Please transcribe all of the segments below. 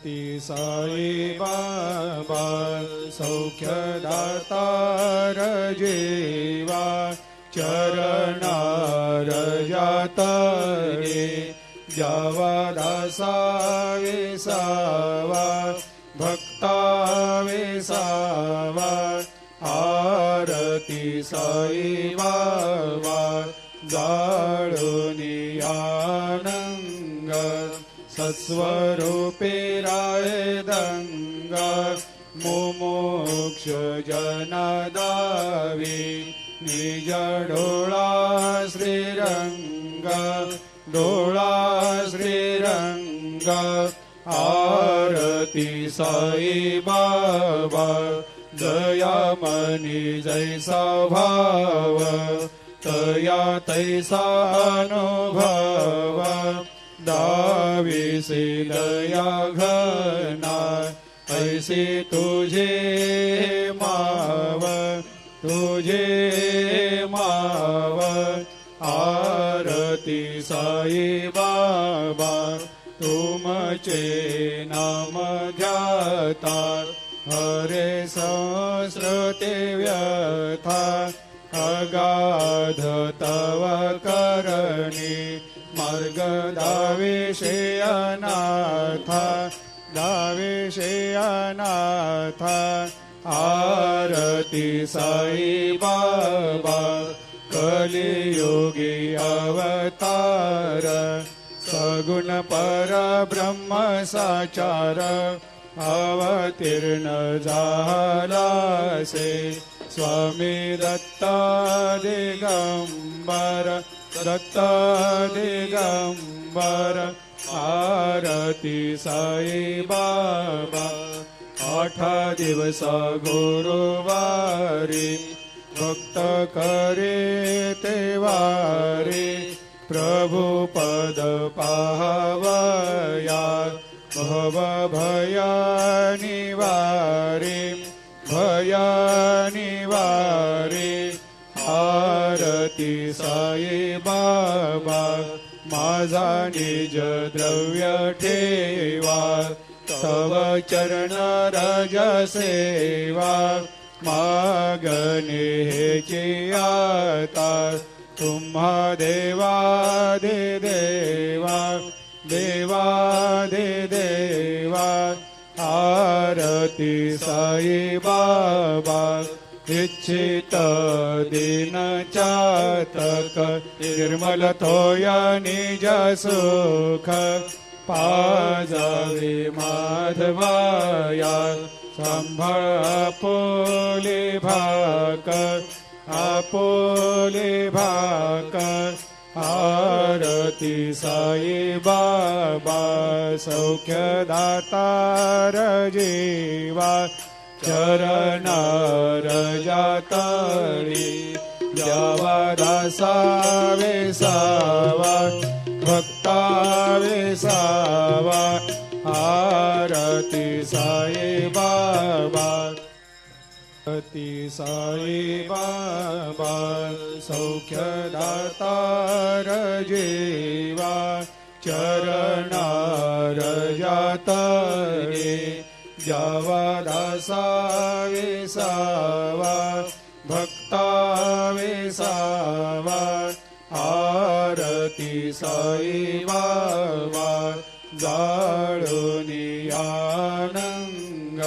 ती साई बाबा सौख्यदातार जीवा चरणार जातरे जावा दासा विसावा भक्ता विसावा आरती साई बाबा जाळूनी आनंग सत्स्वरूपे राय दंग मुमुक्ष जनदावी निज डोळा श्रीरंग डोळा श्रीरंग आरती साई बाबा दयामनी जैसा भाव तया तैसा अनुभव दाविसी दया घना ऐसी तुझे माव तुझे माव आरती साई बाबा तुमचे नाम ध्याता हरे संस्कृते व्यथा अगाध तव करणी मार्ग दाविषे अनाथा दाविषे अनाथा आरती साई बाबा कलियुगी अवतार सगुण परब्रह्म साचार अवतीर्ण झालासे स्वामी दत्ता दिगंबर दत्ता दिगंबर आरती साई बाबा 8 दिवस गुरुवारी भक्त करे तेवारी प्रभु पद पाहवया भव भया निवारी भया निवारी आरती साई बाबा माझा निज द्रव्य ठेवा तव चरण रज सेवा मागणे हेची आता तुम्हा देवादि देवा देवादि देवा आरती साई बाबा इच्छित दिन चातक निर्मल थोया निज सुख पाजावे माधवाया सांभाळ आपोले भाक आरती साई बाबा सौख्यदातार जीवा चरणार जातळी द्यावा दासा विसावा भक्ता विसावा आरती साई बाबा ती साई बाबा सौख्यदातार जीवा चरणार जातरे जावा दासा विसावा भक्ता विसावा आरती साई बाबा जाळूनी आनंग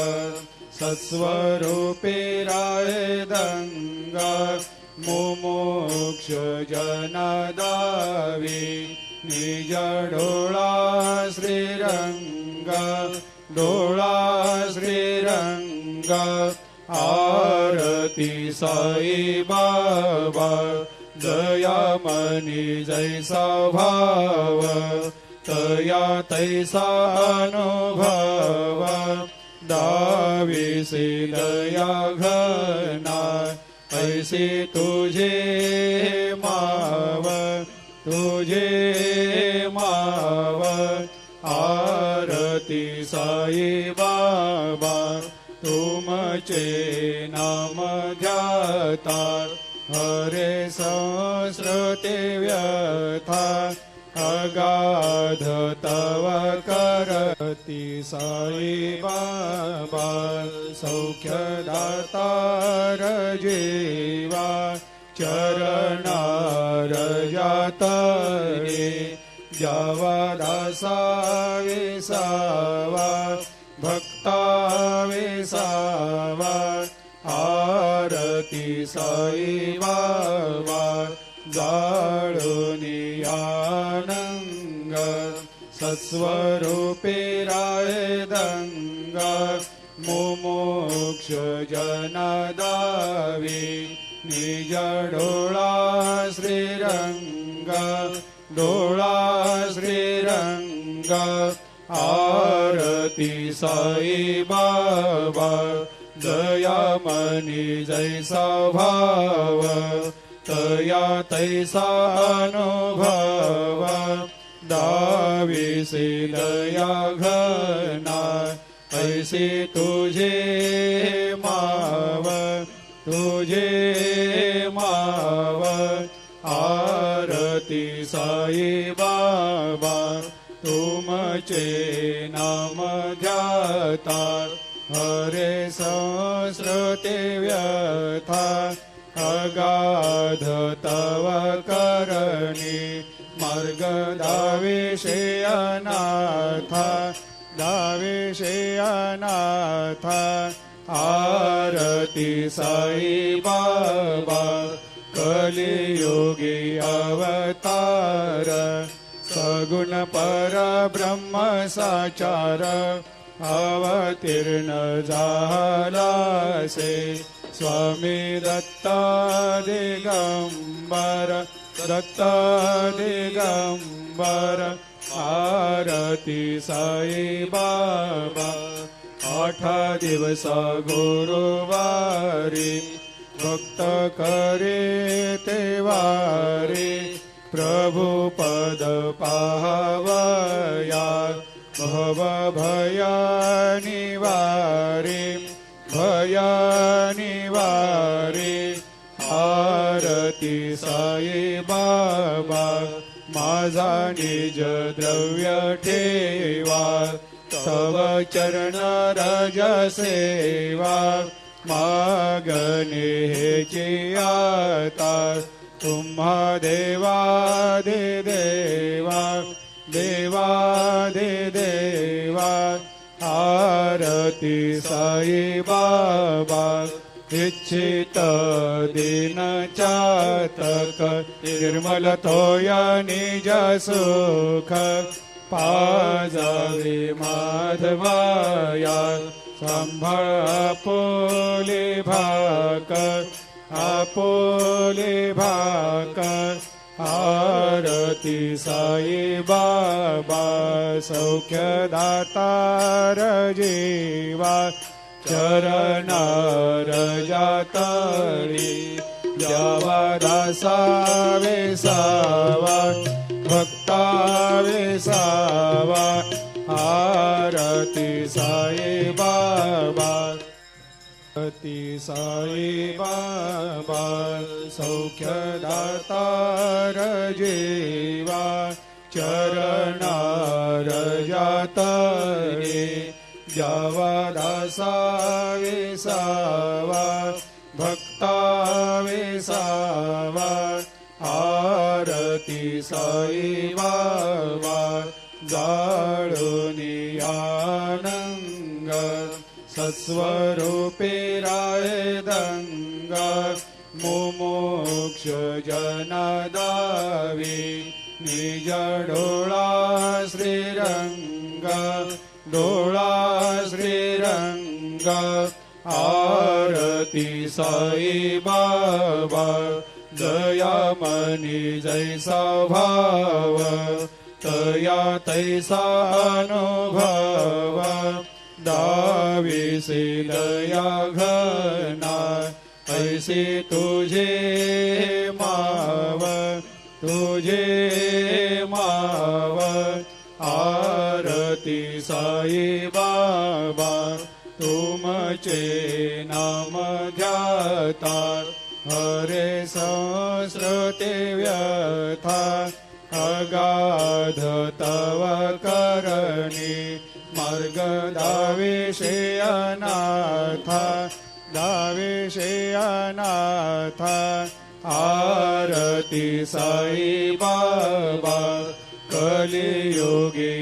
सत्स्वरूपे राय दंग मुमुक्ष जनदावी निज डोळा श्रीरंग डोळा श्रीरंग आरती साई बाबा दयामनी जैसा भाव तया तैसा अनुभव दाविसी दया घना ऐसी तुझे माव तुझे माव आरती साई बाबा तुमचे नाम ध्याता हरे संस्कृते व्यथा अगाध तव करती साई बाबा सौख्यदातार जीवा चरणार जातरे जावा दासा विसावा भक्ता विसावा आरती साई बाबा जाळुनी आनंग सत्स्वरूपे राय दंग मुमुक्ष जनदावी निज डोळा श्रीरंग डोळा श्रीरंग आरती साई बाबा दयामनी जैसा भाव तया तैसा अनुभव दाविसे दया घना ऐसे तुझे माव तुझे माव आरती साई बाबा तुमचे नाम ध्याता हरे संस्कृते व्यथा अगाध तव करणी मार्ग दाविषे अनाथा दाविषे अनाथा आरती साई बाबा कलियुगी अवतार सगुण परब्रह्म साचार अवतीर्ण झालासे स्वामी दत्ता दिगंबर दत्ता दिगंबर आरती साई बाबा 8 दिवस गुरुवारी भक्त करे तेवारी प्रभु पद पाहवया भव भया निवारी भया निवारी आरती साई बाबा माझा निज द्रव्य ठेवा तव चरण रज सेवा मागणे हेची आता तुम्हा देवादि देवा देवादि देवा आरती साई बाबा इच्छित दिन चातक निर्मल तोया निज सुख पाजावे माधवाया सांभाळ आपोले भाकर आरती साई बाबा सौख्यदातार जीवा चरणार जातरी द्यावा दासा वेसावा भक्ता वेसावा आरती साई बाबा आरती साई बाबा सौख्यदातार जीवा चरणार जातरे द्यावा दासा वेसावा भक्ता वेसावा आरती साई बाबा जाळुनी आनंग सत्स्वरूपे राय दंग मुमुक्ष जनदावी निज डोळा श्रीरंग डोळा श्रीरंग आरती साई बाबा दयामनी जैसा भाव तया तैसा अनुभव दाविसे दया घना ऐसे तुझे माव तुझे माव आरती साई बाबा तुमचे नाम ध्याता हरे संस्कृते व्यथा अगाध तव करणी मार्ग दाविषे अनाथा दाविषे अनाथा आरती साई बाबा कलियुगी